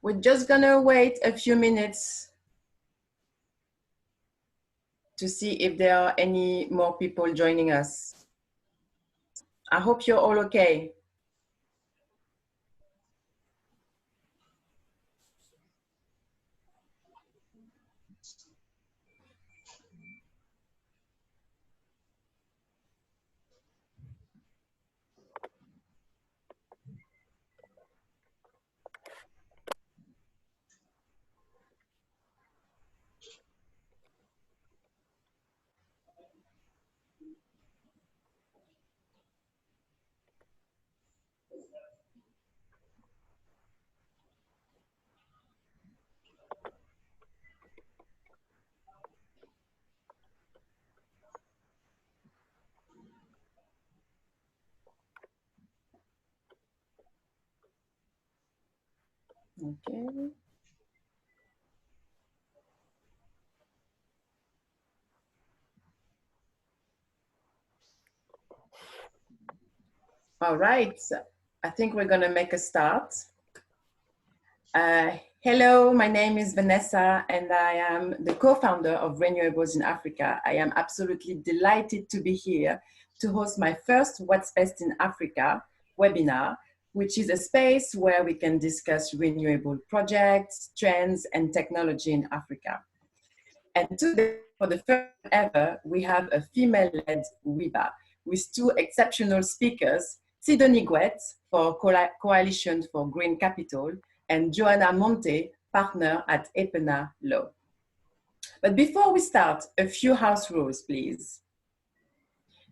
We're just gonna wait a few minutes to see if there are any more people joining us. I hope you're all okay. Okay. All right, I think we're gonna make a start. Hello, my name is Vanessa and I am the co-founder of Renewables in Africa. I am absolutely delighted to be here to host my first What's Best in Africa webinar, which is a space where we can discuss renewable projects, trends, and technology in Africa. And today, for the first ever, we have a female-led WiBA with two exceptional speakers, Sidonie Guet for Coalition for Green Capital and Joanna Monte, partner at Epena Law. But before we start, a few house rules, please.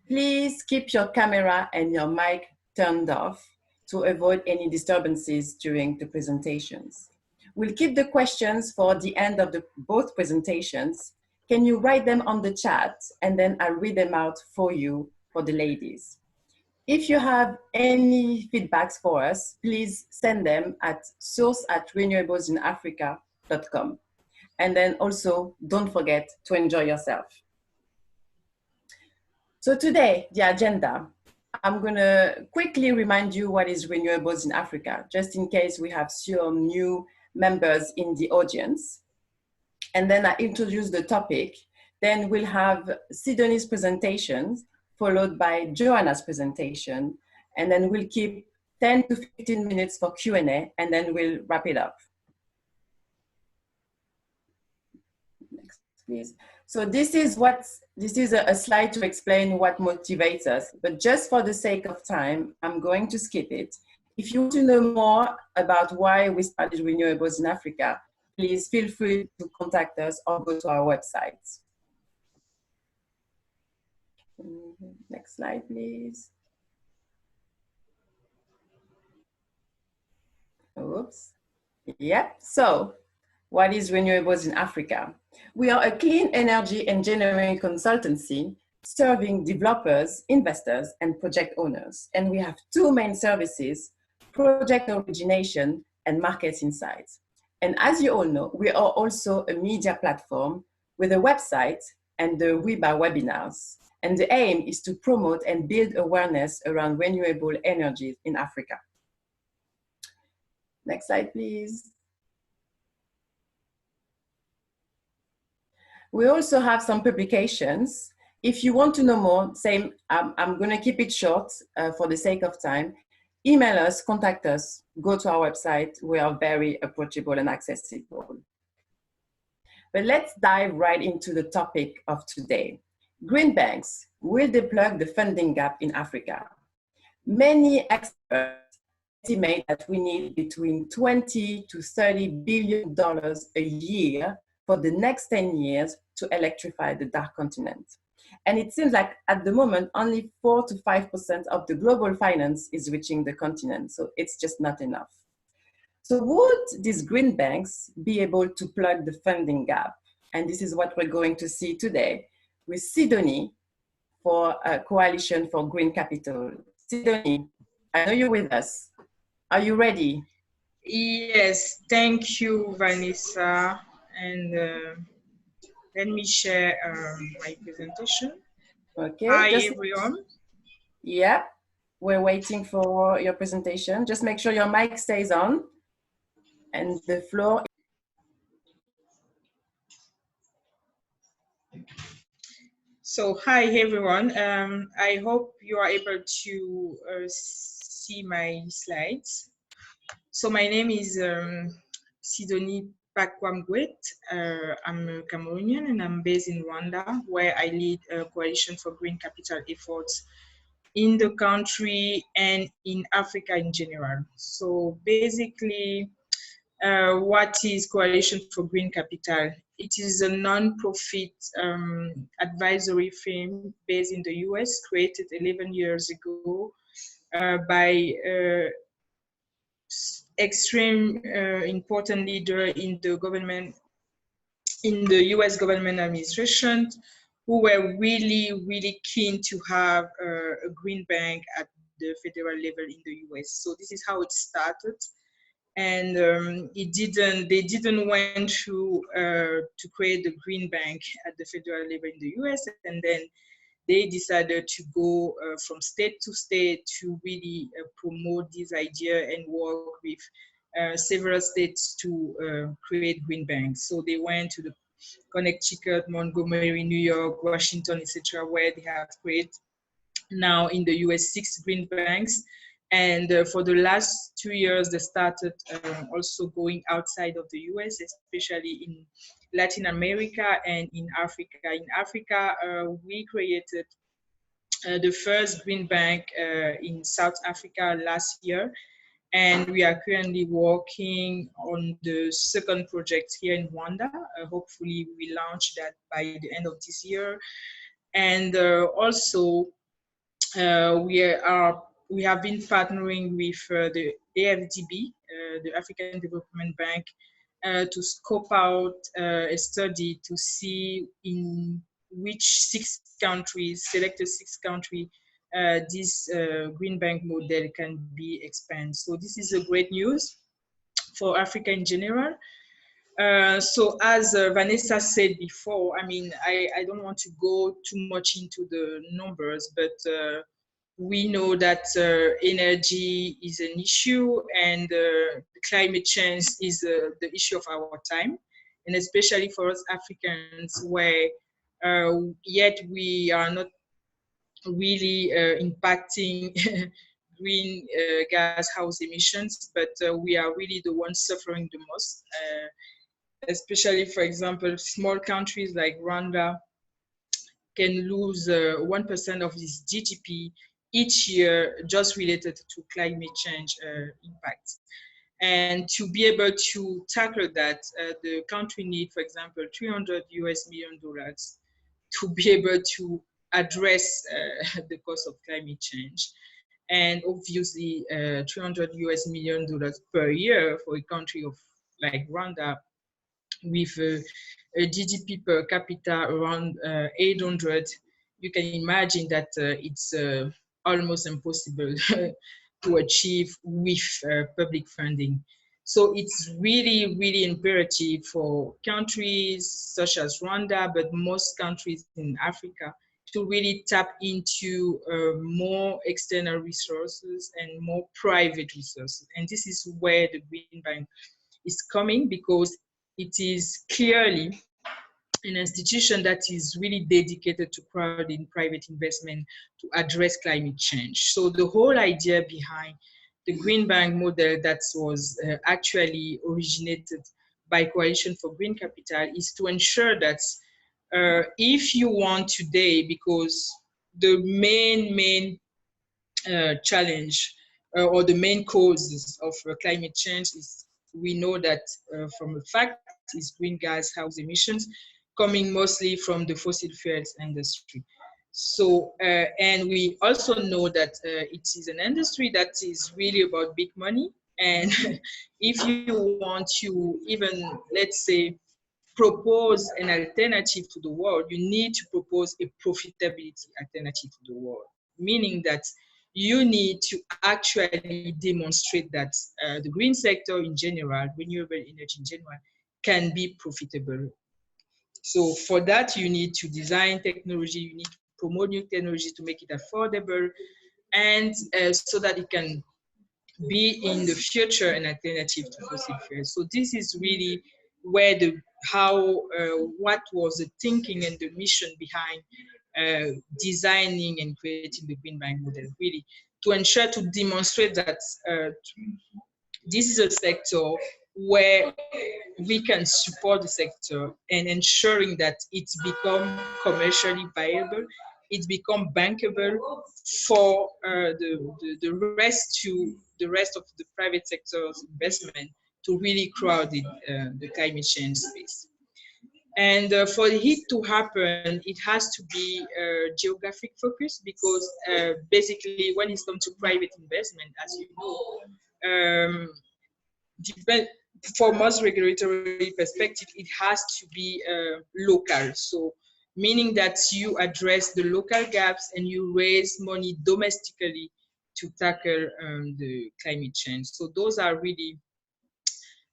Please keep your camera and your mic turned off to avoid any disturbances during the presentations. We'll keep the questions for the end of both presentations. Can you write them on the chat and then I'll read them out for you, for the ladies. If you have any feedbacks for us, please send them at source@renewablesinaafrica.com. And then also, don't forget to enjoy yourself. So today, the agenda, I'm gonna quickly remind you what is Renewables in Africa, just in case we have some new members in the audience. And then I introduce the topic. Then we'll have Sidonie's presentations, followed by Joanna's presentation. And then we'll keep 10 to 15 minutes for Q&A, and then we'll wrap it up. Next, please. So this is a slide to explain what motivates us, but just for the sake of time, I'm going to skip it. If you want to know more about why we started Renewables in Africa, please feel free to contact us or go to our website. Next slide, please. Oops. Yep. So what is Renewables in Africa? We are a clean energy engineering consultancy serving developers, investors, and project owners. And we have two main services, project origination and market insights. And as you all know, we are also a media platform with a website and the WiBA webinars. And the aim is to promote and build awareness around renewable energies in Africa. Next slide, please. We also have some publications. If you want to know more, same, I'm gonna keep it short for the sake of time. Email us, contact us, go to our website. We are very approachable and accessible. But let's dive right into the topic of today. Green banks, will they plug the funding gap in Africa? Many experts estimate that we need between 20 to $30 billion a year for the next 10 years to electrify the dark continent. And it seems like at the moment, only 4 to 5% of the global finance is reaching the continent. So it's just not enough. So would these green banks be able to plug the funding gap? And this is what we're going to see today with Sidonie for a Coalition for Green Capital. Sidonie, I know you're with us. Are you ready? Yes, thank you, Vanessa. And let me share my presentation. Okay. Hi, everyone. Yeah, we're waiting for your presentation. Just make sure your mic stays on. and the floor. So, hi everyone. I hope you are able to see my slides. So, my name is Sidonie Pakwamgwet. I'm a Cameroonian and I'm based in Rwanda, where I lead a coalition for green capital efforts in the country and in Africa in general. So, basically, what is Coalition for Green Capital? It is a non-profit advisory firm based in the US, created 11 years ago by extreme important leader in the government, in the US government administration, who were really, really keen to have a green bank at the federal level in the US. So this is how it started. And they didn't went through to create the green bank at the federal level in the US, and then they decided to go from state to state to really promote this idea and work with several states to create green banks. So they went to the Connecticut, Montgomery, New York, Washington, etc., where they have created now in the US 6 green banks. And for the last 2 years, they started also going outside of the US, especially in Latin America and in Africa. In Africa, we created the first green bank in South Africa last year. And we are currently working on the second project here in Rwanda. Hopefully, we launch that by the end of this year. And also, we have been partnering with the AFDB, the African Development Bank, to scope out a study to see in which 6 countries, selected 6 countries, this green bank model can be expanded. So this is a great news for Africa in general. So as Vanessa said before, I mean, I don't want to go too much into the numbers, but we know that energy is an issue, and climate change is the issue of our time, and especially for us Africans, where yet we are not really impacting green gas house emissions, but we are really the ones suffering the most. Especially, for example, small countries like Rwanda can lose 1% of its GDP each year just related to climate change impact. And to be able to tackle that, the country need, for example, $300 million to be able to address the cost of climate change. And obviously, $300 million per year for a country of like Rwanda, with a GDP per capita around 800, you can imagine that it's almost impossible to achieve with public funding. So it's really, really imperative for countries such as Rwanda, but most countries in Africa, to really tap into more external resources and more private resources. And this is where the Green Bank is coming, because it is clearly an institution that is really dedicated to crowding private investment to address climate change. So the whole idea behind the Green Bank model that was actually originated by Coalition for Green Capital is to ensure that if you want today, because the main challenge or the main causes of climate change is, we know that from the fact is green gas house emissions coming mostly from the fossil fuels industry. So, and we also know that it is an industry that is really about big money. And if you want to even, let's say, propose an alternative to the world, you need to propose a profitability alternative to the world, meaning that you need to actually demonstrate that the green sector in general, renewable energy in general, can be profitable. So for that, you need to design technology, you need to promote new technology to make it affordable, and so that it can be in the future an alternative to fossil fuels. So this is really where what was the thinking and the mission behind designing and creating the green bank model, really to ensure to demonstrate that this is a sector where we can support the sector and ensuring that it's become commercially viable, it's become bankable for the rest of the private sector's investment to really crowd the climate change space. And for it to happen, it has to be geographic focus because basically when it comes to private investment, as you know, for most regulatory perspective, it has to be local. So meaning that you address the local gaps and you raise money domestically to tackle the climate change. So those are really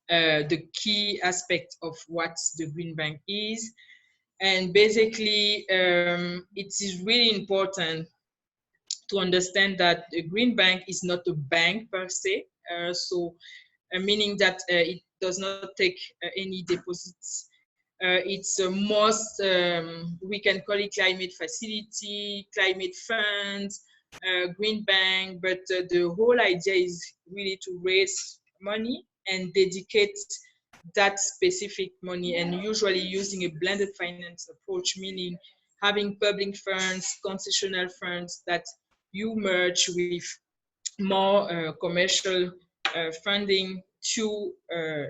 the key aspect of what the Green Bank is. And basically, it is really important to understand that the Green Bank is not a bank per se. Meaning that it does not take any deposits. It's most, we can call it climate facility, climate funds, green bank, but the whole idea is really to raise money and dedicate that specific money, and usually using a blended finance approach, meaning having public funds, concessional funds that you merge with more commercial funding to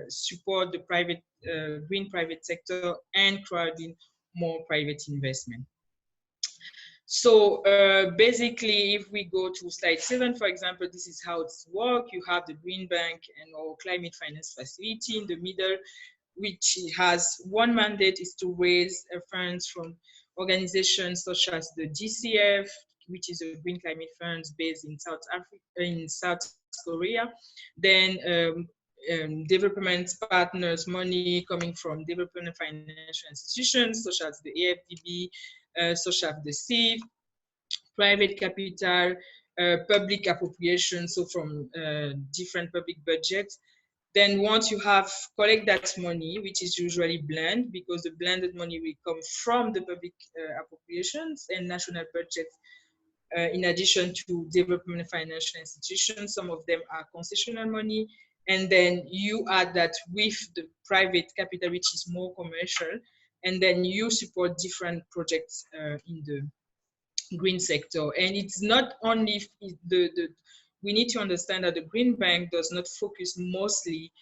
support the green private sector and crowding more private investment. So basically, if we go to slide 7, for example, this is how it's work. You have the Green Bank and our climate finance facility in the middle, which has one mandate is to raise funds from organizations such as the GCF, which is a green climate funds based in South Africa, in South Korea. Then development partners, money coming from development financial institutions such as the AFDB, such as the CIF, private capital, public appropriation, so from different public budgets. Then once you have collect that money, which is usually blend, because the blended money will come from the public appropriations and national budgets, in addition to development financial institutions. Some of them are concessional money. And then you add that with the private capital, which is more commercial, and then you support different projects in the green sector. And it's not only we need to understand that the Green Bank does not focus mostly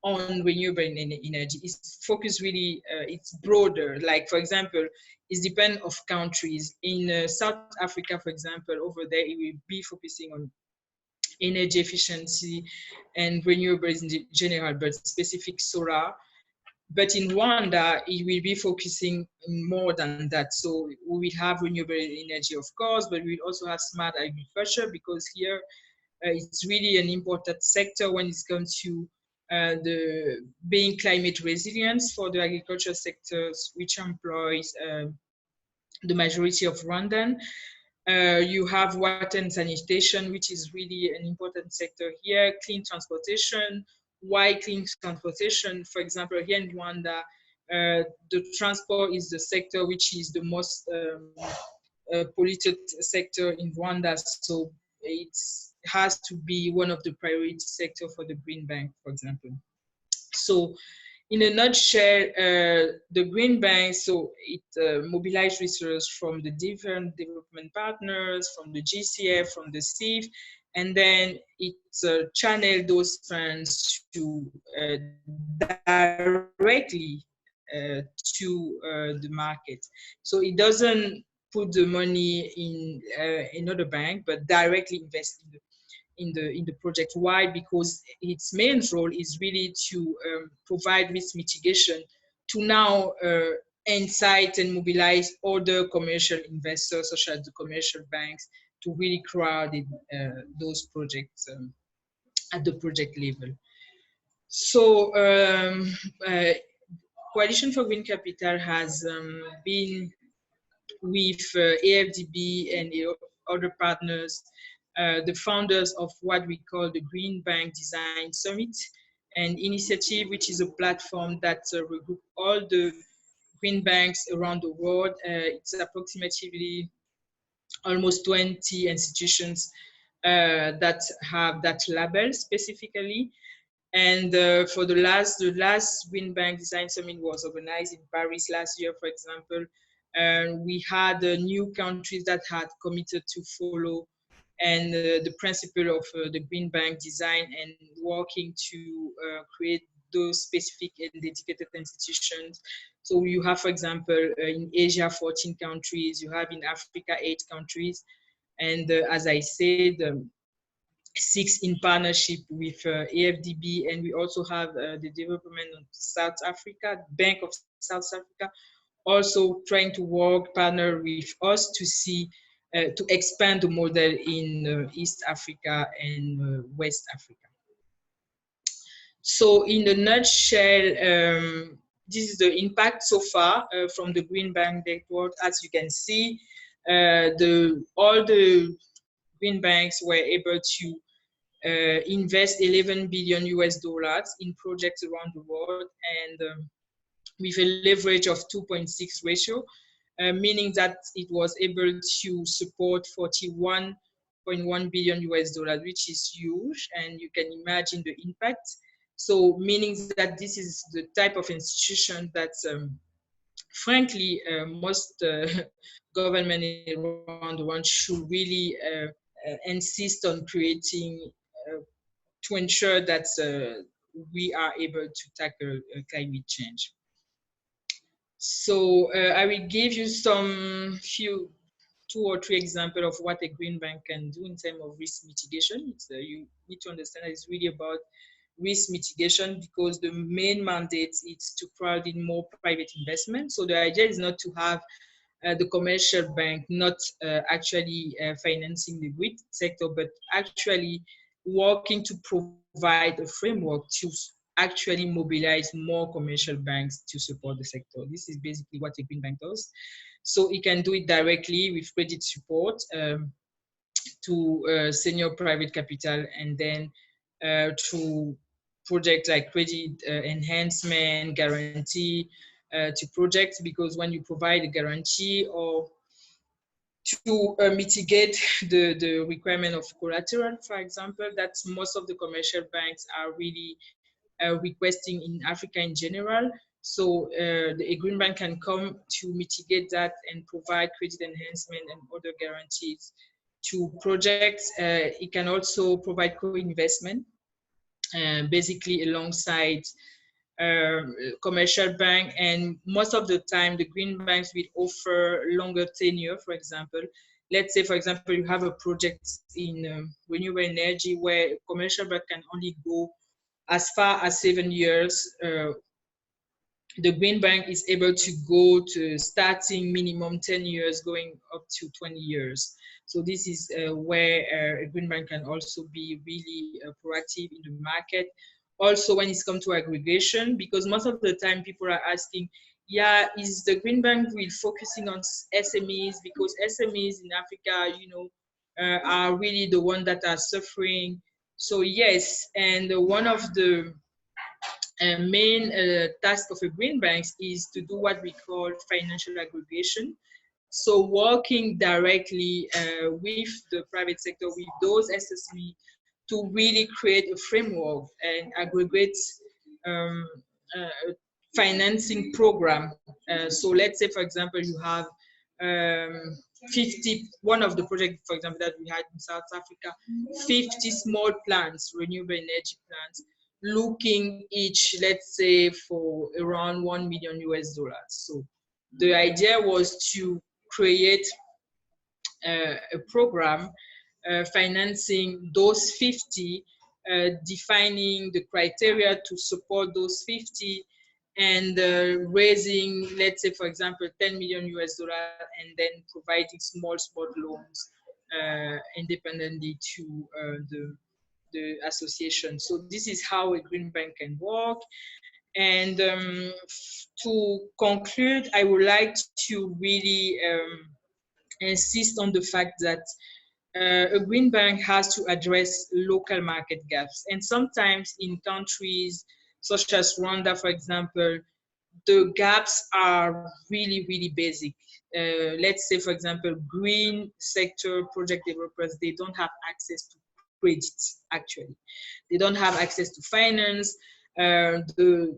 on renewable energy. It's focused really, it's broader. Like, for example, it depends of countries. In South Africa, for example, over there, it will be focusing on energy efficiency and renewables in general, but specific solar. But in Rwanda, it will be focusing more than that. So we will have renewable energy, of course, but we will also have smart agriculture, because here it's really an important sector when it comes to the being climate resilience for the agriculture sectors, which employs the majority of Rwandan. You have water and sanitation, which is really an important sector here. Clean transportation. Why clean transportation? For example, here in Rwanda, the transport is the sector which is the most polluted sector in Rwanda. So it has to be one of the priority sector for the Green Bank, for example. So in a nutshell, the Green Bank, so it mobilized resources from the different development partners, from the GCF, from the CIF, and then it channeled those funds to directly to the market. So it doesn't put the money in another bank, but directly invest in the project. Why? Because its main role is really to provide risk mitigation to now incite and mobilize other commercial investors, such as the commercial banks, to really crowd those projects at the project level. So Coalition for Green Capital has been with AFDB and other partners the founders of what we call the Green Bank Design Summit, an initiative which is a platform that regroups all the green banks around the world. It's approximately almost 20 institutions that have that label specifically. And for the last Green Bank Design Summit was organized in Paris last year, for example. We had new countries that had committed to follow and the principle of the Green Bank design and working to create those specific and dedicated institutions. So you have, for example, in Asia, 14 countries, you have in Africa, 8 countries. And as I said, 6 in partnership with AFDB, and we also have the development of South Africa, Bank of South Africa, also trying to work, partner with us to see, to expand the model in East Africa and West Africa. So in a nutshell, this is the impact so far from the Green Bank network. As you can see, all the green banks were able to invest 11 billion US dollars in projects around the world, and with a leverage of 2.6 ratio, meaning that it was able to support 41.1 billion US dollars, which is huge, and you can imagine the impact. So meaning that this is the type of institution that frankly most government around the world should really insist on creating to ensure that we are able to tackle climate change. So I will give you two or three examples of what a green bank can do in terms of risk mitigation. You need to understand that it's really about risk mitigation because the main mandate is to crowd in more private investment. So the idea is not to have the commercial bank not actually financing the green sector, but actually working to provide a framework to actually mobilize more commercial banks to support the sector. This is basically what a green bank does. So it can do it directly with credit support to senior private capital, and then through projects like credit enhancement, guarantee to projects, because when you provide a guarantee or to mitigate the requirement of collateral, for example, that most of the commercial banks are really requesting in Africa in general. So the green bank can come to mitigate that and provide credit enhancement and other guarantees to projects. It can also provide co-investment, basically alongside commercial bank, and most of the time the green banks will offer longer tenure. For example, let's say for example you have a project in renewable energy where commercial bank can only go as far as 7 years. The green bank is able to go to starting minimum 10 years going up to 20 years. So this is where a green bank can also be really proactive in the market. Also when it's come to aggregation, because most of the time people are asking, yeah, is the green bank really focusing on SMEs? Because SMEs in Africa, you know, are really the ones that are suffering. So yes, and one of the main task of a green bank is to do what we call financial aggregation. So working directly with the private sector, with those SSME, to really create a framework and aggregate financing program. So let's say, for example, you have 50, one of the projects, for example, that we had in South Africa, 50 small plants, renewable energy plants, looking each, let's say, for around 1 million US dollars. So the idea was to create a program financing those 50, defining the criteria to support those 50, and raising, let's say, for example, 10 million US dollars, and then providing small loans independently to the association. So this is how a green bank can work. And to conclude, I would like to really insist on the fact that a green bank has to address local market gaps. And sometimes in countries such as Rwanda, for example, the gaps are really, really basic. Let's say, for example, green sector project developers, they don't have access to credit, actually. They don't have access to finance. There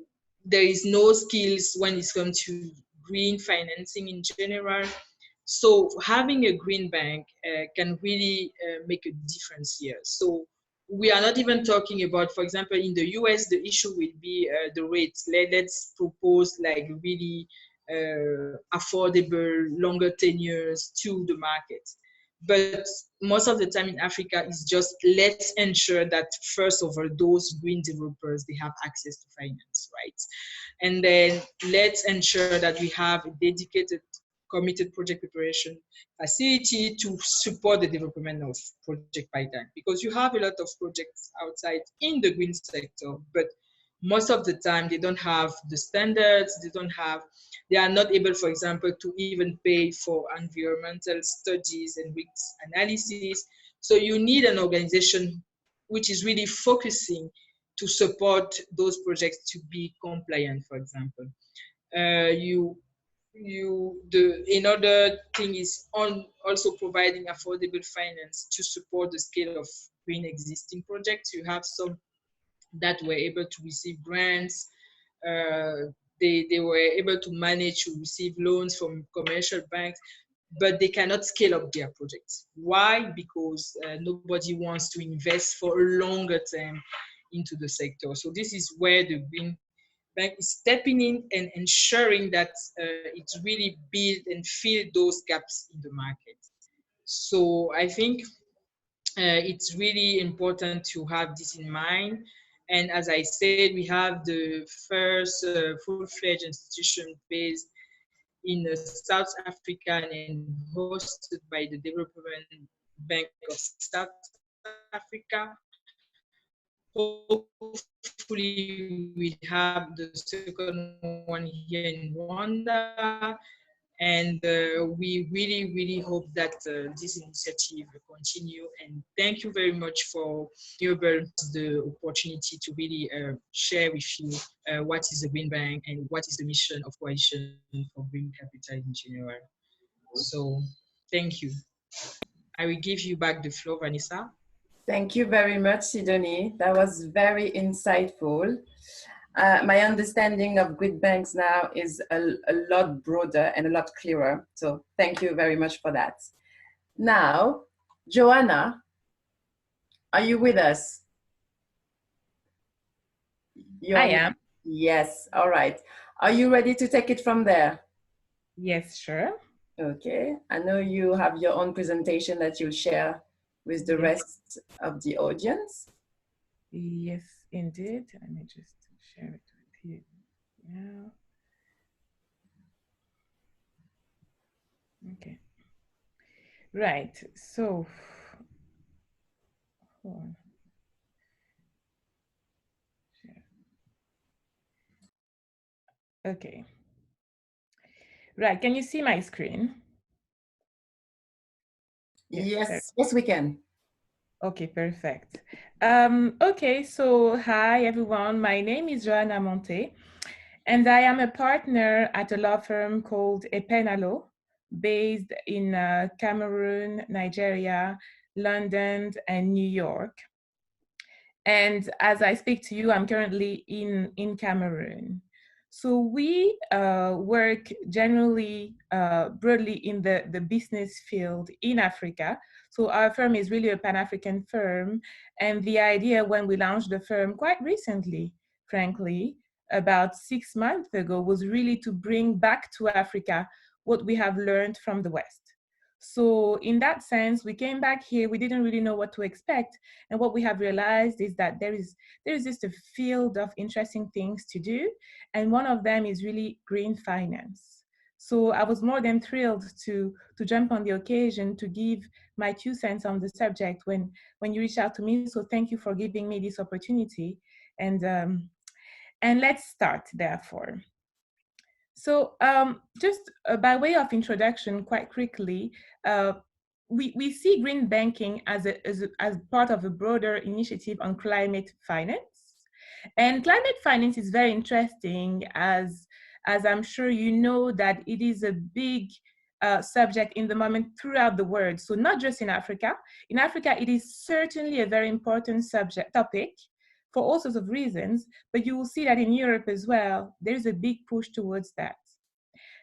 is no skills when it comes to green financing in general. So having a green bank can really make a difference here. So we are not even talking about, for example, in the US, the issue will be the rates. Let's propose like really affordable, longer tenures to the market. But most of the time in Africa, it's just let's ensure that first of all, those green developers, they have access to finance, right? And then let's ensure that we have a dedicated committed project preparation facility to support the development of project pipeline, because you have a lot of projects outside in the green sector, but most of the time they don't have the standards, they are not able, for example, to even pay for environmental studies and risk analysis. So you need an organization which is really focusing to support those projects to be compliant, for example. Another thing is on also providing affordable finance to support the scale of green existing projects. You have some that were able to receive grants. They were able to manage to receive loans from commercial banks, but they cannot scale up their projects. Why? Because nobody wants to invest for a longer term into the sector. So this is where the green bank is stepping in and ensuring that it's really build and fill those gaps in the market. So I think it's really important to have this in mind. And as I said, we have the first full-fledged institution based in South Africa and hosted by the Development Bank of South Africa. Hopefully, we have the second one here in Rwanda. And we really hope that this initiative will continue. And thank you very much for Renewable the opportunity to really share with you what is the Green Bank and what is the mission of Coalition for Green Capital in general. So thank you. I will give you back the floor, Vanessa. Thank you very much, Sidonie. That was very insightful. My understanding of grid banks now is a lot broader and a lot clearer. So thank you very much for that. Now, Joanna, are you with us? I am. Yes, all right. Are you ready to take it from there? Yes, sure. Okay, I know you have your own presentation that you'll share with the rest of the audience. Yes, indeed. Let me just share it with you now. Okay. Right, so, hold on. Okay. Right, can you see my screen? Yes, we can. Okay, perfect. Okay, so hi everyone. My name is Joanna Monte, and I am a partner at a law firm called Epenalo, based in Cameroon, Nigeria, London, and New York. And as I speak to you, I'm currently in Cameroon. So we work generally broadly in the business field in Africa. So our firm is really a Pan-African firm. And the idea when we launched the firm quite recently, frankly, about 6 months ago, was really to bring back to Africa what we have learned from the West. So in that sense, we came back here, we didn't really know what to expect. And what we have realized is that there is just a field of interesting things to do. And one of them is really green finance. So I was more than thrilled to jump on the occasion to give my 2 cents on the subject when you reached out to me. So thank you for giving me this opportunity. And let's start, therefore. So just by way of introduction, quite quickly, we see green banking as part of a broader initiative on climate finance. And climate finance is very interesting, as I'm sure you know, that it is a big subject in the moment throughout the world. So not just in Africa. In Africa, it is certainly a very important topic for all sorts of reasons, but you will see that in Europe as well, there's a big push towards that.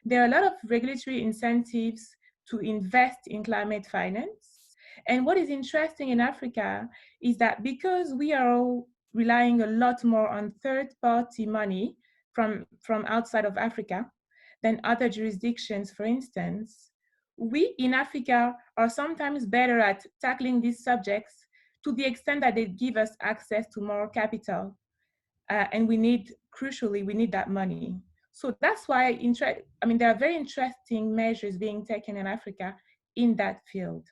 There are a lot of regulatory incentives to invest in climate finance. And what is interesting in Africa is that because we are all relying a lot more on third-party money from outside of Africa than other jurisdictions, for instance, we in Africa are sometimes better at tackling these subjects to the extent that they give us access to more capital. And crucially, we need that money. So that's why, there are very interesting measures being taken in Africa in that field.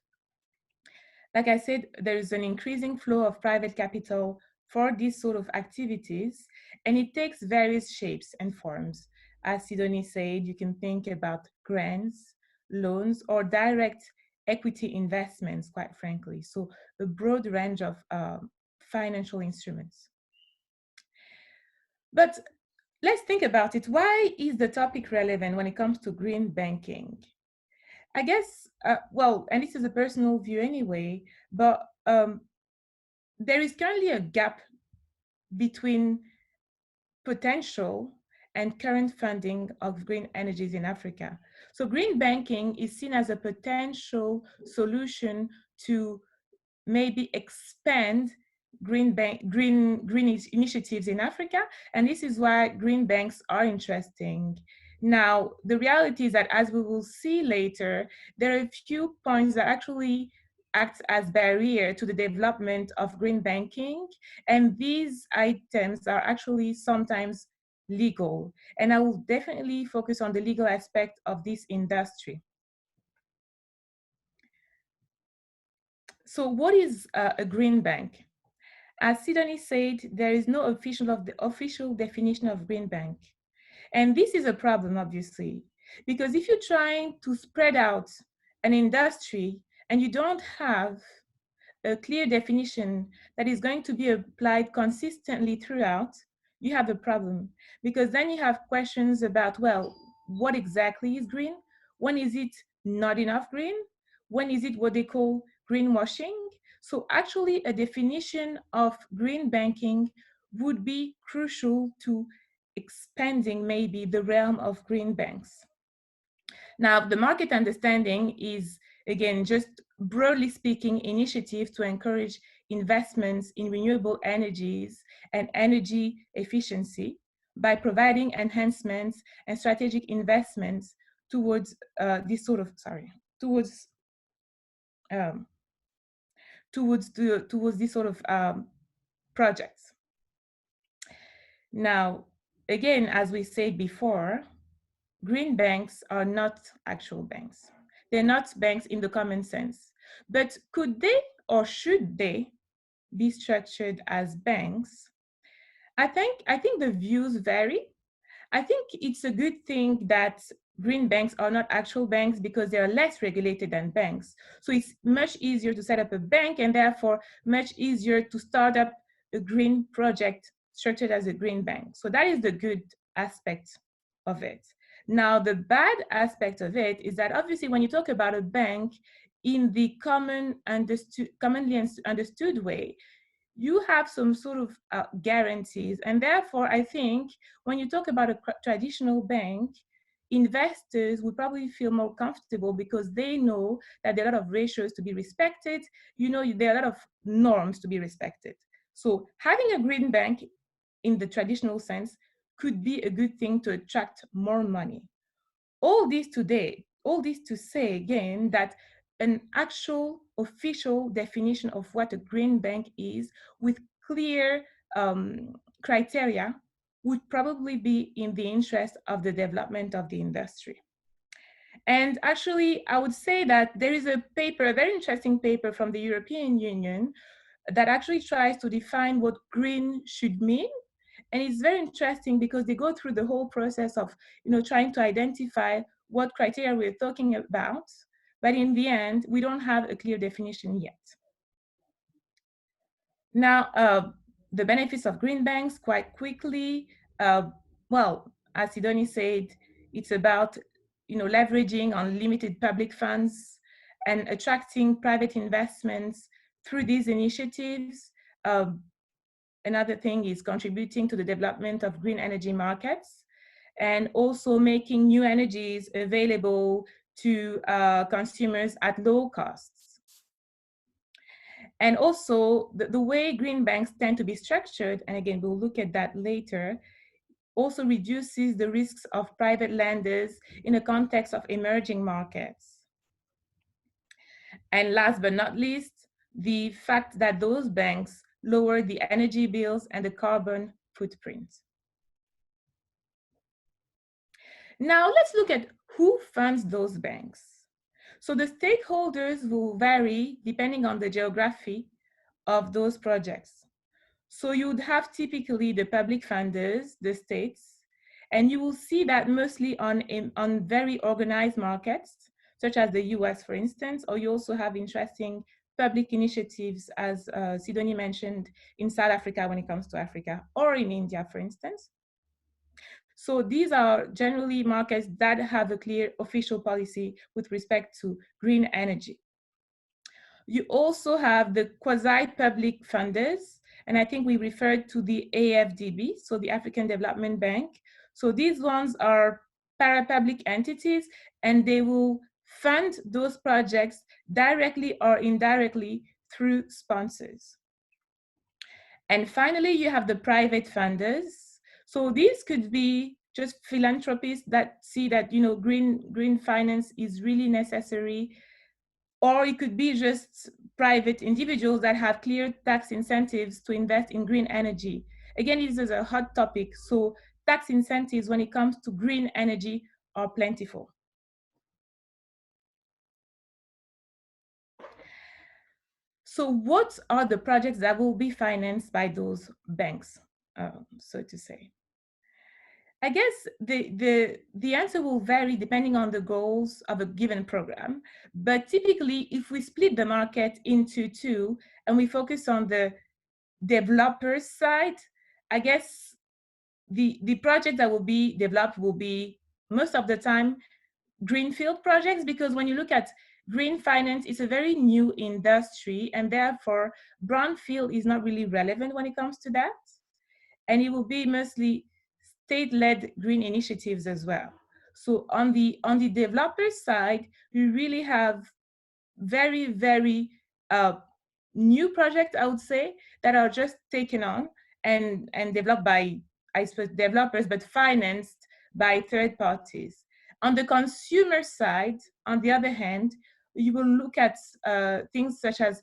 Like I said, there is an increasing flow of private capital for these sort of activities, and it takes various shapes and forms. As Sidonie said, you can think about grants, loans, or direct equity investments, quite frankly. So a broad range of financial instruments. But let's think about it. Why is the topic relevant when it comes to green banking? I guess, well, and this is a personal view anyway, but there is currently a gap between potential and current funding of green energies in Africa. So green banking is seen as a potential solution to maybe expand green initiatives in Africa, and this is why green banks are interesting. Now, the reality is that, as we will see later, there are a few points that actually act as barrier to the development of green banking, and these items are actually sometimes legal. And I will definitely focus on the legal aspect of this industry. So what is a green bank? As Sidonie said, there is no official definition of green bank. And this is a problem, obviously, because if you're trying to spread out an industry and you don't have a clear definition that is going to be applied consistently throughout, you have a problem. Because then you have questions about, well, what exactly is green? When is it not enough green? When is it what they call greenwashing? So actually a definition of green banking would be crucial to expanding maybe the realm of green banks. Now, the market understanding is, again, just broadly speaking, initiative to encourage investments in renewable energies and energy efficiency by providing enhancements and strategic investments towards this sort of, towards this sort of projects. Now, again, as we said before, green banks are not actual banks. They're not banks in the common sense. But could they or should they be structured as banks? I think the views vary. I think it's a good thing that green banks are not actual banks because they are less regulated than banks. So it's much easier to set up a bank and therefore much easier to start up a green project structured as a green bank. So that is the good aspect of it. Now, the bad aspect of it is that obviously when you talk about a bank in the commonly understood way, you have some sort of guarantees. And therefore, I think when you talk about a traditional bank, investors would probably feel more comfortable because they know that there are a lot of ratios to be respected. You know, there are a lot of norms to be respected. So having a green bank in the traditional sense could be a good thing to attract more money. All this to say again that an actual official definition of what a green bank is with clear criteria would probably be in the interest of the development of the industry. And actually, I would say that there is a very interesting paper from the European Union that actually tries to define what green should mean. And it's very interesting because they go through the whole process of, trying to identify what criteria we're talking about. but in the end, we don't have a clear definition yet. Now, the benefits of green banks quite quickly. Well, as Sidonie said, it's about leveraging on limited public funds and attracting private investments through these initiatives. Another thing is contributing to the development of green energy markets and also making new energies available to consumers at low costs. And also the way green banks tend to be structured, and again, we'll look at that later, also reduces the risks of private lenders in the context of emerging markets. And last but not least, the fact that those banks lower the energy bills and the carbon footprint. Now let's look at who funds those banks. So the stakeholders will vary depending on the geography of those projects. So you would have typically the public funders, the states, and you will see that mostly on very organized markets, such as the US, for instance, or you also have interesting public initiatives, as Sidonie mentioned, in South Africa when it comes to Africa, or in India, for instance. So these are generally markets that have a clear official policy with respect to green energy. You also have the quasi-public funders, and I think we referred to the AFDB, so the African Development Bank. So these ones are para-public entities, and they will fund those projects directly or indirectly through sponsors. And finally, you have the private funders. So these could be just philanthropists that see that green finance is really necessary, or it could be just private individuals that have clear tax incentives to invest in green energy. Again, this is a hot topic, so tax incentives when it comes to green energy are plentiful. So what are the projects that will be financed by those banks, so to say? I guess the answer will vary depending on the goals of a given program. But typically, if we split the market into two and we focus on the developer side, I guess the project that will be developed will be most of the time greenfield projects, because when you look at green finance, it's a very new industry, and therefore brownfield is not really relevant when it comes to that. And it will be mostly state-led green initiatives as well. So on the developer side, we really have very, very new projects, I would say, that are just taken on and developed by, I suppose, developers, but financed by third parties. On the consumer side, on the other hand, you will look at things such as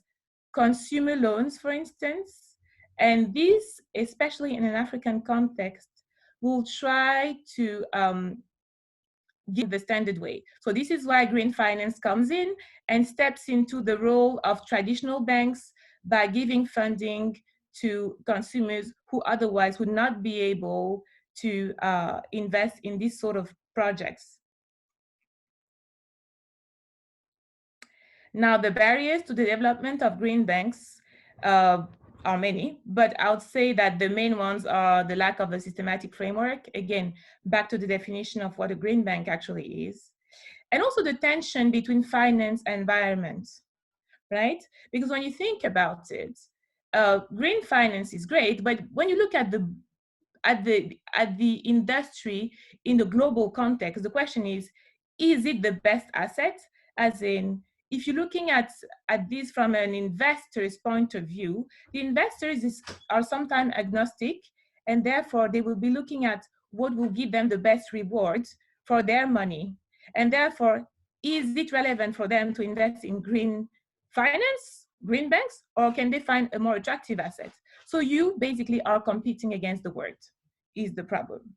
consumer loans, for instance, and these, especially in an African context, will try to give the standard way. So this is why green finance comes in and steps into the role of traditional banks by giving funding to consumers who otherwise would not be able to invest in these sort of projects. Now, the barriers to the development of green banks are many, but I would say that the main ones are the lack of a systematic framework. Again, back to the definition of what a green bank actually is. And also the tension between finance and environment, right? Because when you think about it, green finance is great, but when you look at the industry in the global context, the question is it the best asset? As in, if you're looking at this from an investor's point of view, the investors are sometimes agnostic, and therefore they will be looking at what will give them the best rewards for their money. And therefore, is it relevant for them to invest in green finance, green banks, or can they find a more attractive asset? So you basically are competing against the world, is the problem.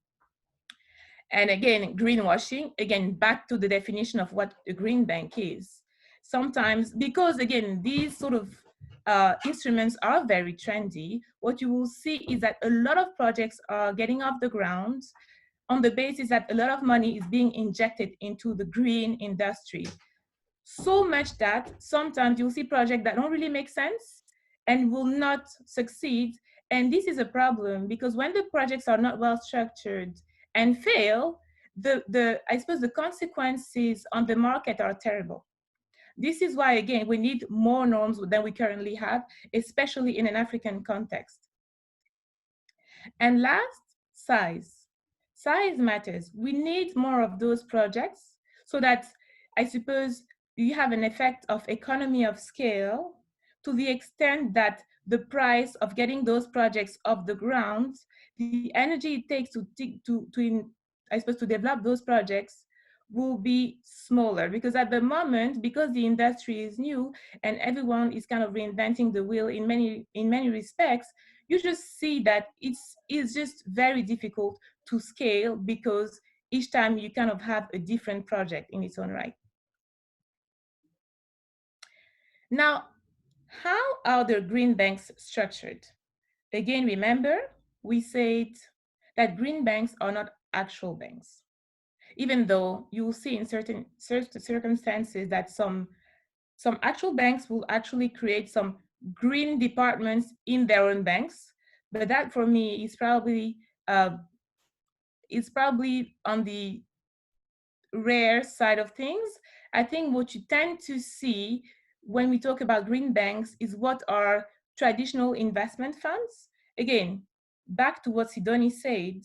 And again, greenwashing, again, back to the definition of what a green bank is. Sometimes, because again, these sort of instruments are very trendy, what you will see is that a lot of projects are getting off the ground on the basis that a lot of money is being injected into the green industry. so much that sometimes you'll see projects that don't really make sense and will not succeed. And this is a problem because when the projects are not well structured and fail, I suppose the consequences on the market are terrible. This is why, again, we need more norms than we currently have, especially in an African context. And last, size. Size matters. We need more of those projects so that, I suppose, you have an effect of economy of scale to the extent that the price of getting those projects off the ground, the energy it takes I suppose, to develop those projects will be smaller, because at the moment, because the industry is new and everyone is kind of reinventing the wheel in many respects, you just see that it's just very difficult to scale because each time you kind of have a different project in its own right. Now, how are the green banks structured? Again, remember, we said that green banks are not actual banks, even though you will see in certain circumstances that some actual banks will actually create some green departments in their own banks. But that for me is probably on the rare side of things. I think what you tend to see when we talk about green banks is what are traditional investment funds. Again, back to what Sidonie said,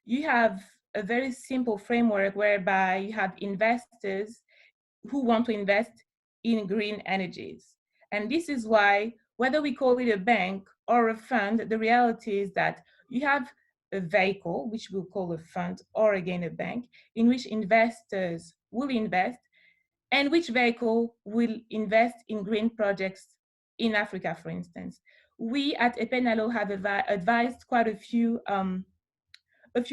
you have a very simple framework whereby you have investors who want to invest in green energies. And this is why, whether we call it a bank or a fund, the reality is that you have a vehicle, which we'll call a fund or again a bank, in which investors will invest, and which vehicle will invest in green projects in Africa, for instance. We at Epenalo have advised quite a few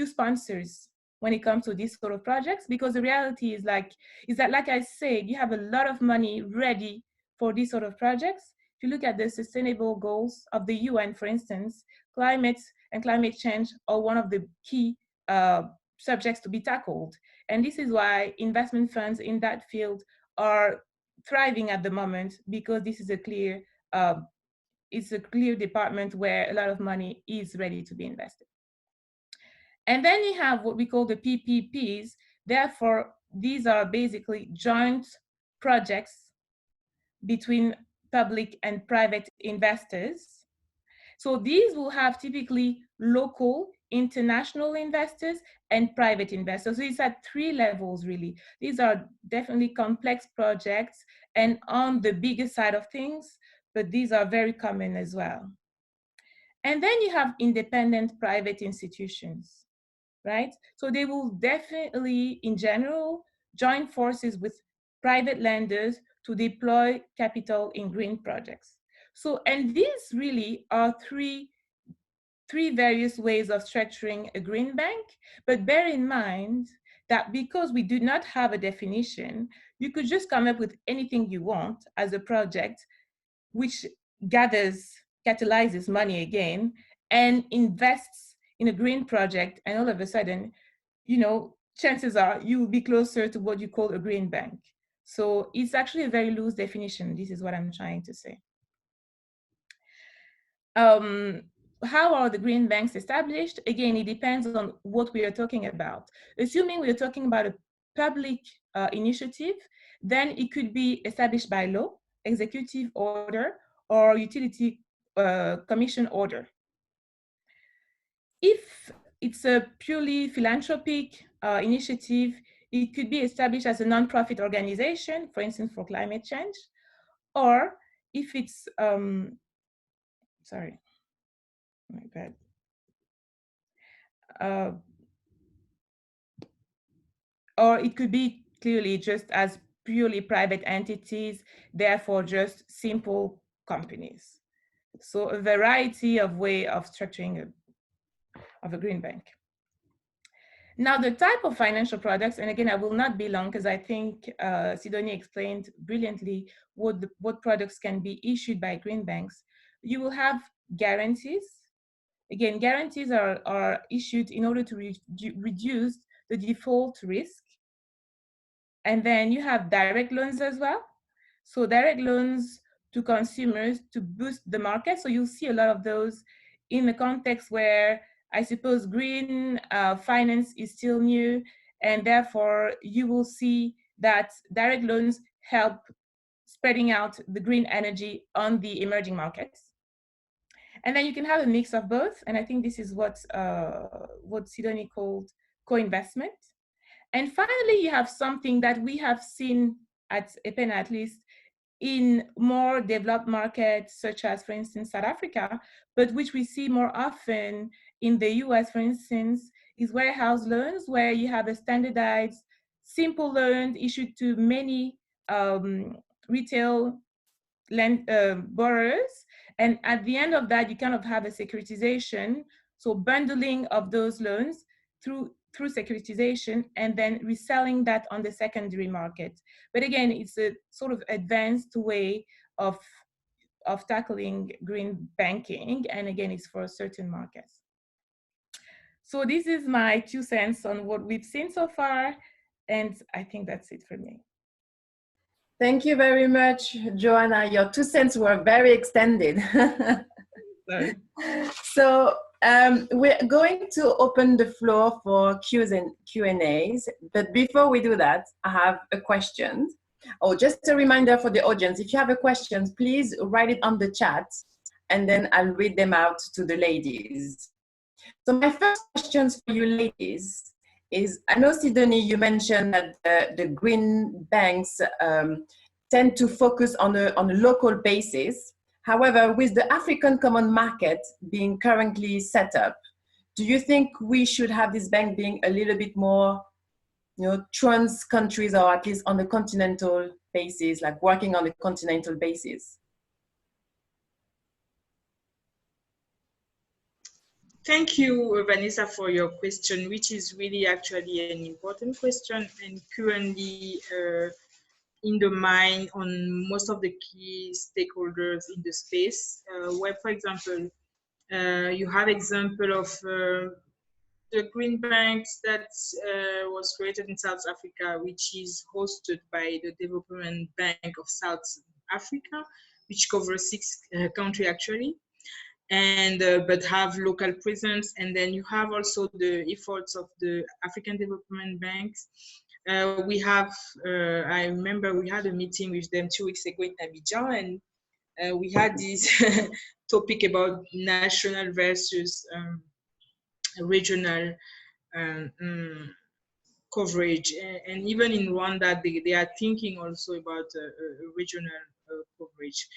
sponsors when it comes to these sort of projects, because the reality is that, like I said, you have a lot of money ready for these sort of projects. If you look at the sustainable goals of the UN, for instance, climate and climate change are one of the key subjects to be tackled. And this is why investment funds in that field are thriving at the moment, because this is it's a clear department where a lot of money is ready to be invested. And then you have what we call the PPPs. Therefore, these are basically joint projects between public and private investors. So these will have typically local, international investors and private investors. So it's at three levels, really. These are definitely complex projects and on the bigger side of things, but these are very common as well. And then you have independent private institutions, right? So they will definitely, in general, join forces with private lenders to deploy capital in green projects. So, and these really are three various ways of structuring a green bank, but bear in mind that because we do not have a definition, you could just come up with anything you want as a project, which catalyzes money again, and invests in a green project, and all of a sudden, chances are you will be closer to what you call a green bank. So it's actually a very loose definition. This is what I'm trying to say. How are the green banks established? Again, it depends on what we are talking about. Assuming we are talking about a public initiative, then it could be established by law, executive order, or utility commission order. If it's a purely philanthropic initiative, it could be established as a nonprofit organization, for instance, for climate change. Or if it's, sorry, my bad. Or it could be clearly just as purely private entities, therefore just simple companies. So a variety of way of structuring a green bank. Now, the type of financial products, and again, I will not be long because I think Sidonie explained brilliantly what products can be issued by green banks. You will have guarantees. Again, guarantees are issued in order to reduce the default risk. And then you have direct loans as well. So direct loans to consumers to boost the market. So you'll see a lot of those in the context where I suppose green finance is still new, and therefore you will see that direct loans help spreading out the green energy on the emerging markets. And then you can have a mix of both. And I think this is what Sidonie called co-investment. And finally, you have something that we have seen at EPENA, at least, in more developed markets, such as, for instance, South Africa, but which we see more often in the US, for instance, is warehouse loans, where you have a standardized, simple loan issued to many retail borrowers. And at the end of that, you kind of have a securitization, so bundling of those loans through securitization and then reselling that on the secondary market. But again, it's a sort of advanced way of tackling green banking. And again, it's for certain markets. So this is my 2 cents on what we've seen so far. And I think that's it for me. Thank you very much, Joanna. Your 2 cents were very extended. So we're going to open the floor for Q&As. But before we do that, I have a question. Oh, just a reminder for the audience, if you have a question, please write it on the chat and then I'll read them out to the ladies. So my first questions for you ladies is, I know, Sidonie, you mentioned that the green banks tend to focus on a local basis. However, with the African common market being currently set up, do you think we should have this bank being a little bit more, trans countries, or at least on a continental basis, like working on a continental basis? Thank you, Vanessa, for your question, which is really actually an important question and currently in the mind on most of the key stakeholders in the space. Where, for example, you have example of the green banks that was created in South Africa, which is hosted by the Development Bank of South Africa, which covers 6 countries actually, and but have local presence. And then you have also the efforts of the African Development Banks. We have, I remember we had a meeting with them 2 weeks ago in Abidjan, and we had this topic about national versus regional coverage. And even in Rwanda, they are thinking also about regional coverage.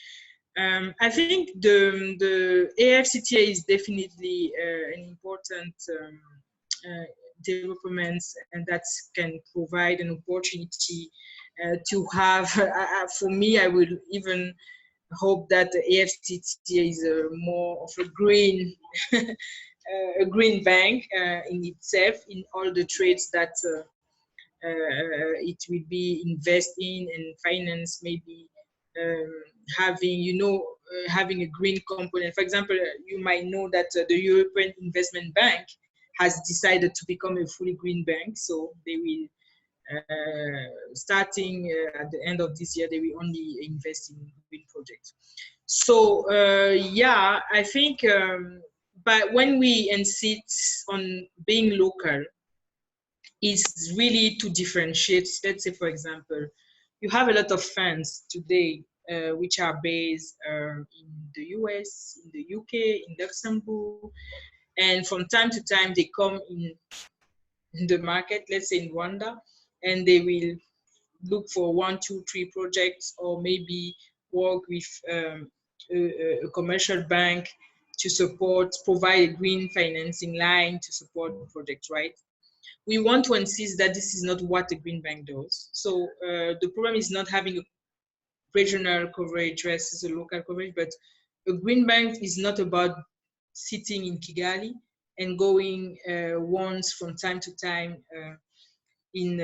I think the AFCTA is definitely an important development, and that can provide an opportunity to have, for me, I would even hope that the AFCTA is more of a green a green bank in itself, in all the trades that it will be invest in and finance, maybe having, having a green component. For example, you might know that the European Investment Bank has decided to become a fully green bank. So they will, starting at the end of this year, they will only invest in green projects. So yeah, I think, but when we insist on being local, is really to differentiate. Let's say, for example, you have a lot of funds today which are based in the US, in the UK, in Luxembourg, and from time to time they come in the market, let's say in Rwanda, and they will look for 1, 2, 3 projects, or maybe work with a commercial bank to support, provide a green financing line to support projects, right? We want to insist that this is not what a green bank does. So the problem is not having a regional coverage versus a local coverage, but a green bank is not about sitting in Kigali and going once from time to time in,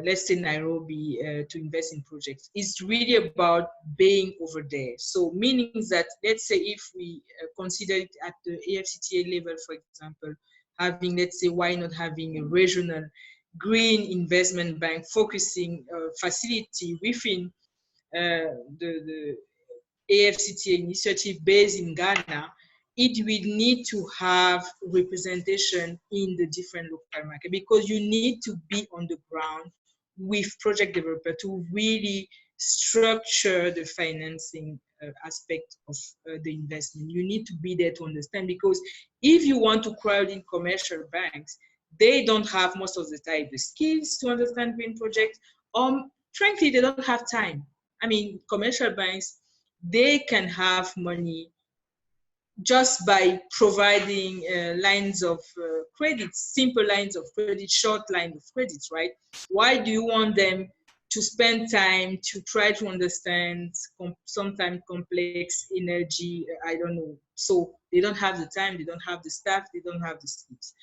let's say, Nairobi to invest in projects. It's really about being over there. So meaning that, let's say, if we consider it at the AFCTA level, for example, having, let's say, why not having a regional green investment bank focusing facility within the AFCT initiative based in Ghana, it will need to have representation in the different local market, because you need to be on the ground with project developer to really structure the financing aspect of the investment. You need to be there to understand, because if you want to crowd in commercial banks, they don't have most of the time the skills to understand green projects. Frankly, they don't have time. I mean, commercial banks, they can have money just by providing lines of credit, simple lines of credit, short lines of credit, right? Why do you want them to spend time to try to understand sometimes complex energy? I don't know. So they don't have the time, they don't have the staff, they don't have the skills.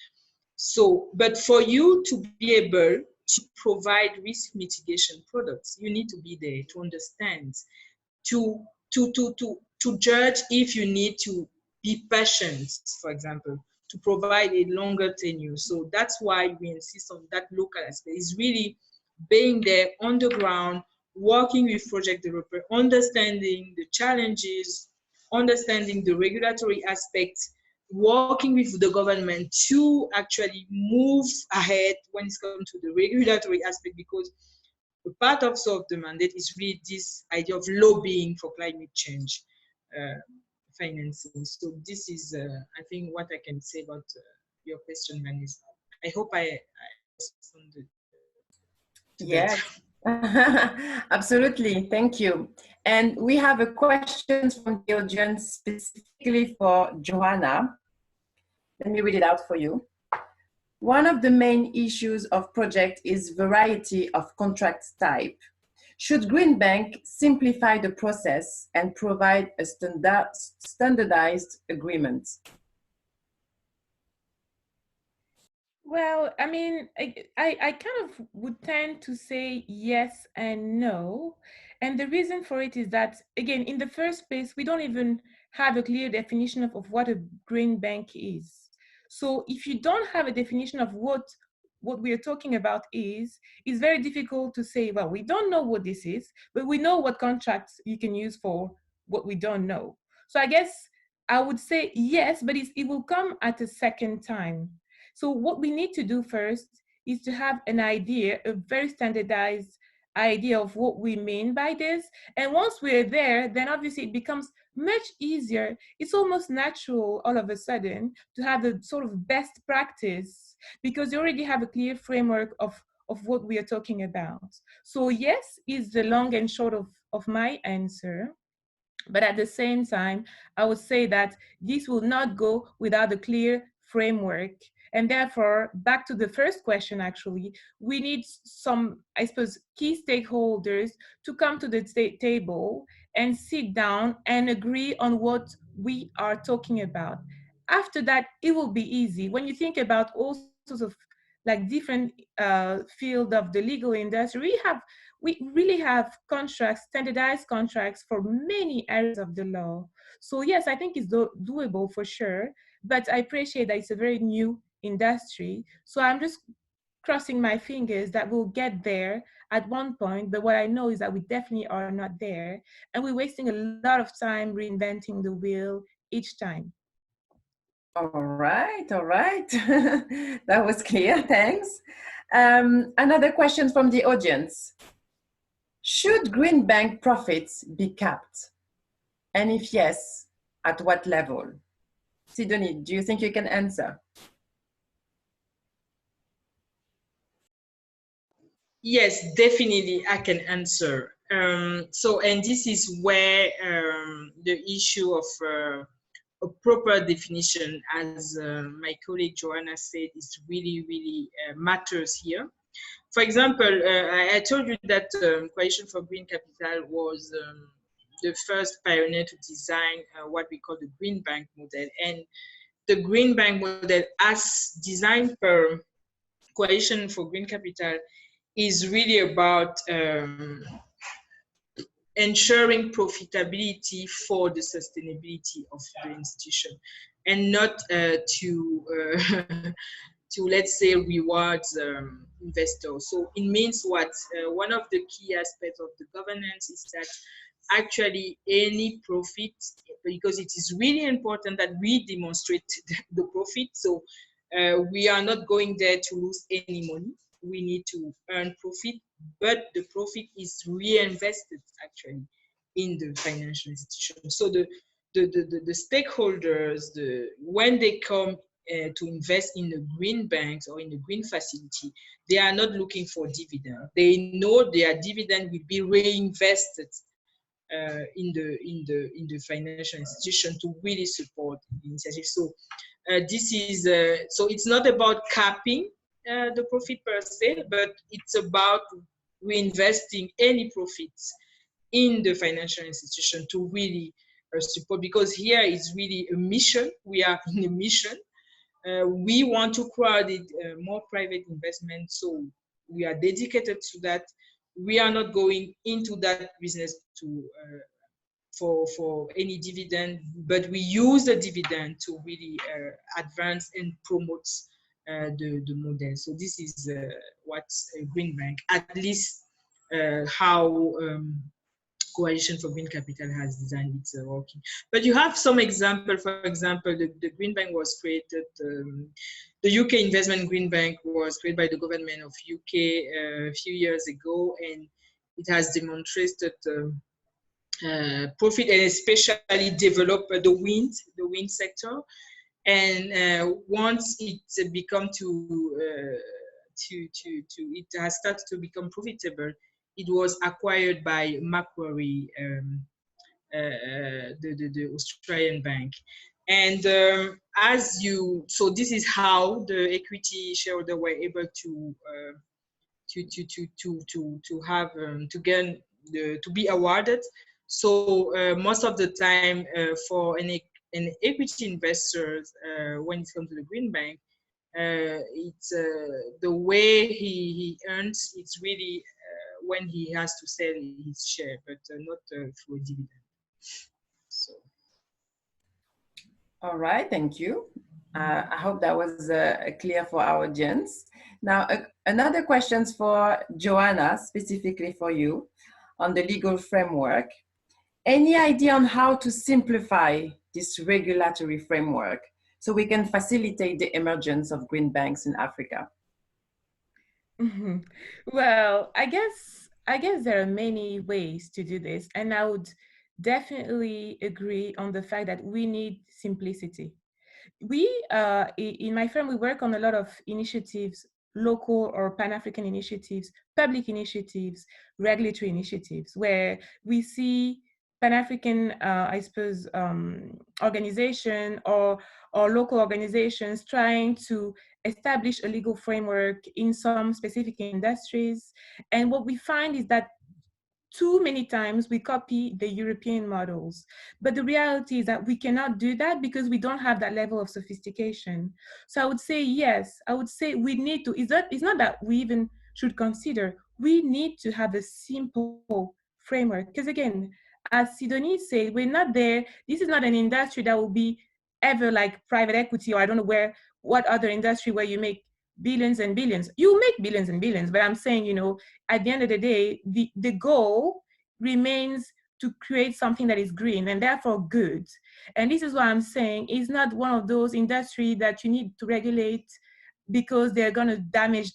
So, but for you to be able to provide risk mitigation products, you need to be there to understand, to judge if you need to be patient, for example, to provide a longer tenure. So that's why we insist on that local aspect. It's really being there on the ground, working with project developer, understanding the challenges, understanding the regulatory aspects, working with the government to actually move ahead when it comes to the regulatory aspect, because a part also of the mandate is really this idea of lobbying for climate change financing. So this is, I think, what I can say about your question, Vanessa. I hope I responded to that. Yes, absolutely. Thank you. And we have a question from the audience specifically for Joanna. Let me read it out for you. One of the main issues of project is variety of contract type. Should Green Bank simplify the process and provide a standardized agreement? Well, I mean, I kind of would tend to say yes and no. And the reason for it is that, again, in the first place, we don't even have a clear definition of what a green bank is. So if you don't have a definition of what we are talking about is, it's very difficult to say, well, we don't know what this is, but we know what contracts you can use for what we don't know. So I guess I would say yes, but it will come at a second time. So what we need to do first is to have an idea, a very standardized idea of what we mean by this. And once we're there, then obviously it becomes much easier. It's almost natural all of a sudden to have the sort of best practice, because you already have a clear framework of what we are talking about. So yes is the long and short of my answer. But at the same time, I would say that this will not go without a clear framework. And therefore, back to the first question, actually, we need some, I suppose, key stakeholders to come to the table and sit down and agree on what we are talking about. After that, it will be easy. When you think about all sorts of like different field of the legal industry, we really have contracts, standardized contracts for many areas of the law. So yes, I think it's doable for sure, but I appreciate that it's a very new industry. So I'm just crossing my fingers that we'll get there at one point, but what I know is that we definitely are not there, and we're wasting a lot of time reinventing the wheel each time. All right, all right. That was clear, thanks. Another question from the audience. Should Green Bank profits be capped? And if yes, at what level? Sidonie, do you think you can answer? Yes, definitely I can answer. So, and this is where the issue of a proper definition, as my colleague Joanna said, is really, really matters here. For example, I told you that Coalition for Green Capital was the first pioneer to design what we call the Green Bank model. And the Green Bank model, as designed per Coalition for Green Capital, is really about ensuring profitability for the sustainability of the institution, and not let's say reward investors. So it means what? One of the key aspects of the governance is that actually any profit, because it is really important that we demonstrate the profit. So we are not going there to lose any money. We need to earn profit, but the profit is reinvested actually in the financial institution. So the stakeholders, when they come to invest in the green banks or in the green facility, they are not looking for dividend. They know their dividend will be reinvested in the financial institution to really support the initiative. So this is so it's not about capping the profit per se, but it's about reinvesting any profits in the financial institution to really support, because here is really a mission. We are in a mission. We want to create more private investment, so we are dedicated to that. We are not going into that business to for any dividend, but we use the dividend to really advance and promote the model. So this is what Green Bank, at least how Coalition for Green Capital has designed its working. But you have some example. For example, the Green Bank was created. The UK Investment Green Bank was created by the government of UK a few years ago, and it has demonstrated profit, and especially develop the wind sector. And once it become it has started to become profitable, it was acquired by Macquarie, the Australian bank. And so this is how the equity shareholder were able to have to be awarded. So most of the time for an equity investors, when it comes to the Green Bank, it's the way he earns. It's really when he has to sell his share, but not through a dividend. So. All right, thank you. I hope that was clear for our audience. Now, another question for Joanna, specifically for you, on the legal framework. Any idea on how to simplify this regulatory framework so we can facilitate the emergence of green banks in Africa? Mm-hmm. Well, I guess there are many ways to do this, and I would definitely agree on the fact that we need simplicity. We, in my firm, we work on a lot of initiatives, local or Pan-African initiatives, public initiatives, regulatory initiatives, where we see Pan-African, I suppose, organization or local organizations trying to establish a legal framework in some specific industries. And what we find is that too many times we copy the European models. But the reality is that we cannot do that because we don't have that level of sophistication. So I would say, yes, I would say we need to, it's not that we even should consider, we need to have a simple framework. Because again, as Sidonie said, we're not there, this is not an industry that will be ever like private equity, or I don't know what other industry where you make billions and billions. You make billions and billions, but I'm saying, you know, at the end of the day, the goal remains to create something that is green and therefore good. And this is what I'm saying, it's not one of those industries that you need to regulate because they're going to damage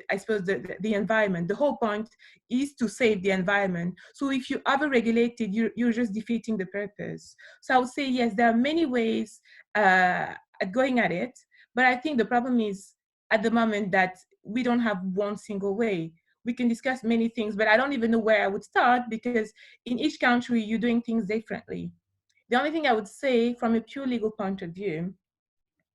I suppose the environment. The whole point is to save the environment. So if you over-regulated, you're just defeating the purpose. So I would say, yes, there are many ways at going at it, but I think the problem is at the moment that we don't have one single way. We can discuss many things, but I don't even know where I would start because in each country, you're doing things differently. The only thing I would say from a pure legal point of view,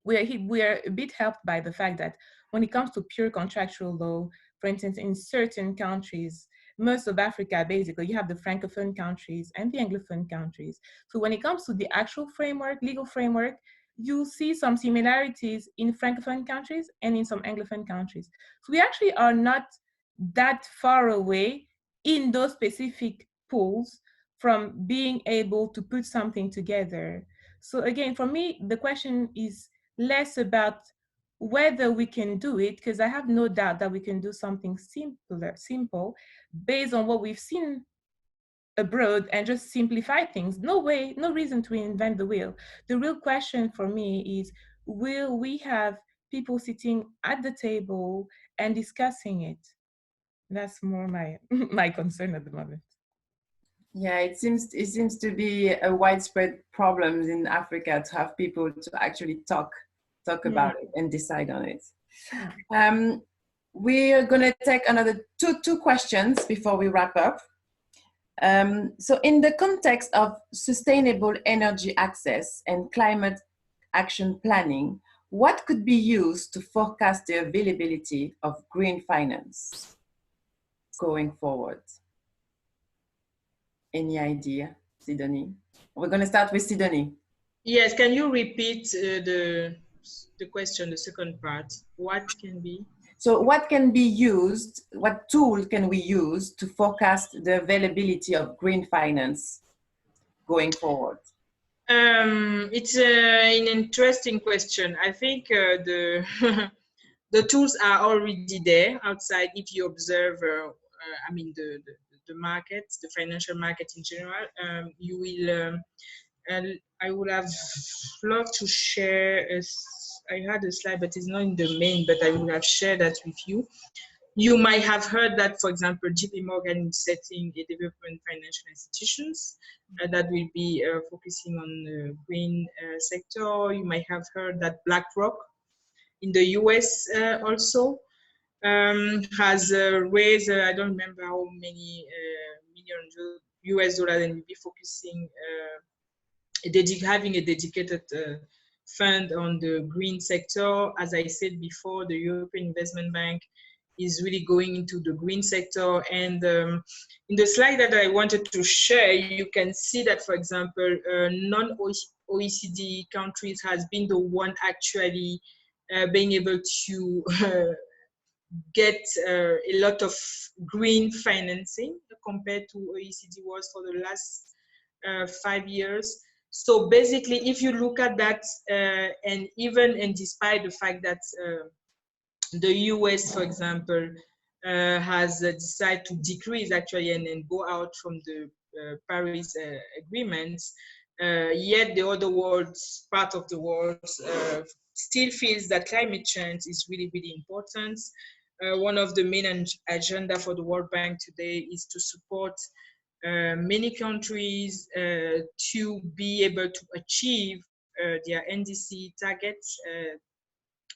we are a bit helped by the fact that when it comes to pure contractual law, for instance, in certain countries, most of Africa, basically, you have the Francophone countries and the Anglophone countries. So when it comes to the actual framework, legal framework, you'll see some similarities in Francophone countries and in some Anglophone countries. So we actually are not that far away in those specific pools from being able to put something together. So again, for me, the question is less about whether we can do it, because I have no doubt that we can do something simple, based on what we've seen abroad, and just simplify things. No way, no reason to invent the wheel. The real question for me is, will we have people sitting at the table and discussing it? That's more my my concern at the moment. Yeah, it seems to be a widespread problem in Africa to have people to actually talk about it and decide on it. We're going to take another two questions before we wrap up. So in the context of sustainable energy access and climate action planning, what could be used to forecast the availability of green finance going forward? Any idea, Sidonie? We're going to start with Sidonie. Yes, can you repeat the question, the second part? What can be? So what can be used, what tool can we use to forecast the availability of green finance going forward? It's an interesting question. I think the the tools are already there outside. If you observe, I mean, the markets, the financial market in general, you will. And I would have loved to share. I had a slide, but it's not in the main. But I would have shared that with you. You might have heard that, for example, JP Morgan is setting a development financial institutions that will be focusing on the green sector. You might have heard that BlackRock in the US also has raised, I don't remember how many million US dollars, and will be focusing, having a dedicated fund on the green sector. As I said before, the European Investment Bank is really going into the green sector. And in the slide that I wanted to share, you can see that, for example, non-OECD countries has been the one actually being able to get a lot of green financing compared to OECD was for the last 5 years. So basically, if you look at that, and despite the fact that the US, for example, has decided to decrease actually and go out from the Paris agreements, yet the other part of the world still feels that climate change is really, really important. One of the main agenda for the World Bank today is to support many countries to be able to achieve their NDC targets.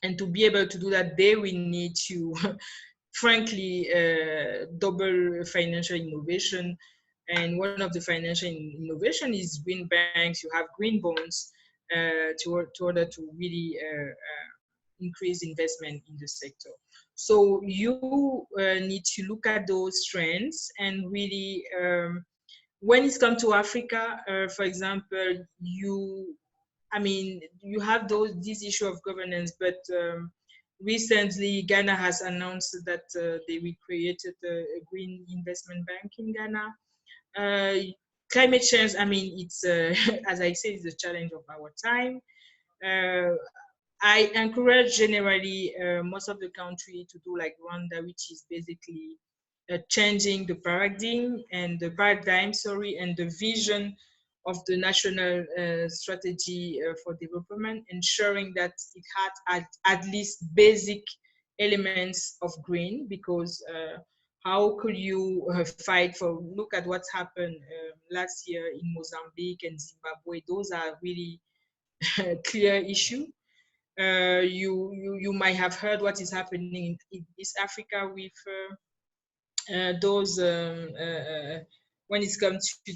And to be able to do that, they will need to, frankly, double financial innovation. And one of the financial innovation is green banks. You have green bonds to order to really increase investment in the sector. So you need to look at those trends and really, when it comes to Africa, for example, you have this issue of governance, but recently Ghana has announced that they recreated a green investment bank in Ghana. Climate change, it's as I say, it's a challenge of our time. I encourage generally most of the country to do like Rwanda, which is basically changing the paradigm, and the vision of the national strategy for development, ensuring that it had at least basic elements of green, because how could you look at what's happened last year in Mozambique and Zimbabwe. Those are really clear issue. You might have heard what is happening in East Africa with those when it comes to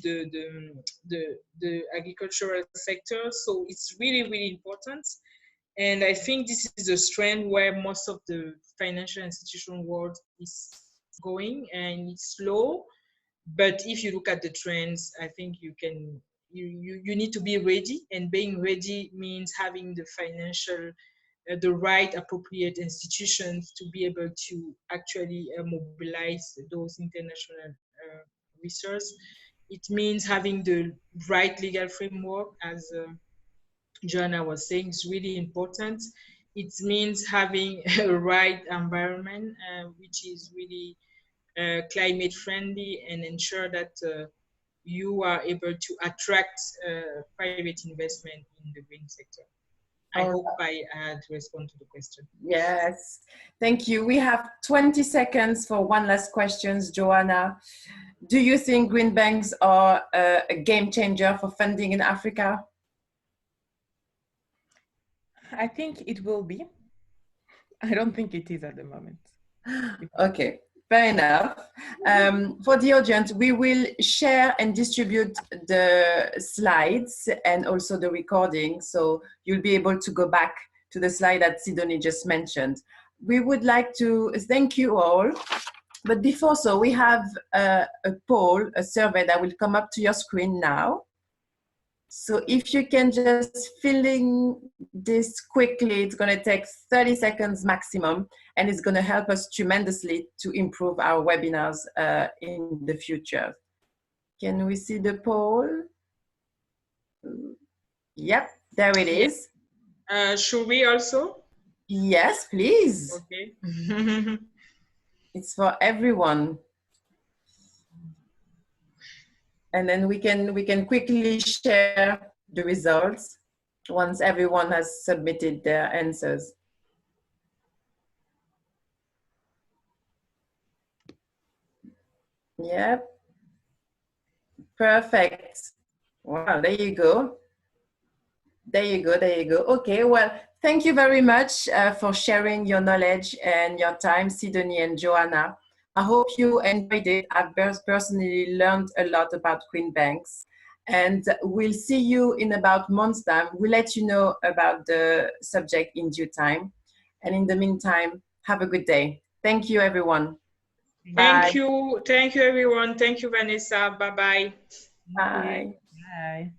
the agricultural sector. So it's really, really important. And I think this is a trend where most of the financial institution world is going, and it's slow. But if you look at the trends, I think you need to be ready, and being ready means having the financial the right appropriate institutions to be able to actually mobilize those international resources. It means having the right legal framework, as Joanna was saying, is really important. it means having a right environment, which is really climate friendly, and ensure that you are able to attract private investment in the green sector. I hope I had responded to the question. Yes, thank you. We have 20 seconds for one last question, Joanna. Do you think green banks are a game changer for funding in Africa? I think it will be. I don't think it is at the moment. Okay, fair enough. For the audience, we will share and distribute the slides and also the recording, so you'll be able to go back to the slide that Sidonie just mentioned. We would like to thank you all, but before so, we have a poll, a survey that will come up to your screen now. So if you can just fill in this quickly, it's going to take 30 seconds maximum, and it's going to help us tremendously to improve our webinars in the future. Can we see the poll? Yep, there it is. Should we also? Yes, please. Okay. It's for everyone. And then we can quickly share the results once everyone has submitted their answers. Yep. Perfect. Wow, there you go. There you go, there you go. Okay, well, thank you very much for sharing your knowledge and your time, Sidonie and Joanna. I hope you enjoyed it. I've personally learned a lot about green banks. And we'll see you in about a month's time. We'll let you know about the subject in due time. And in the meantime, have a good day. Thank you, everyone. Thank you. Thank you, everyone. Thank you, Vanessa. Bye-bye. Bye. Bye.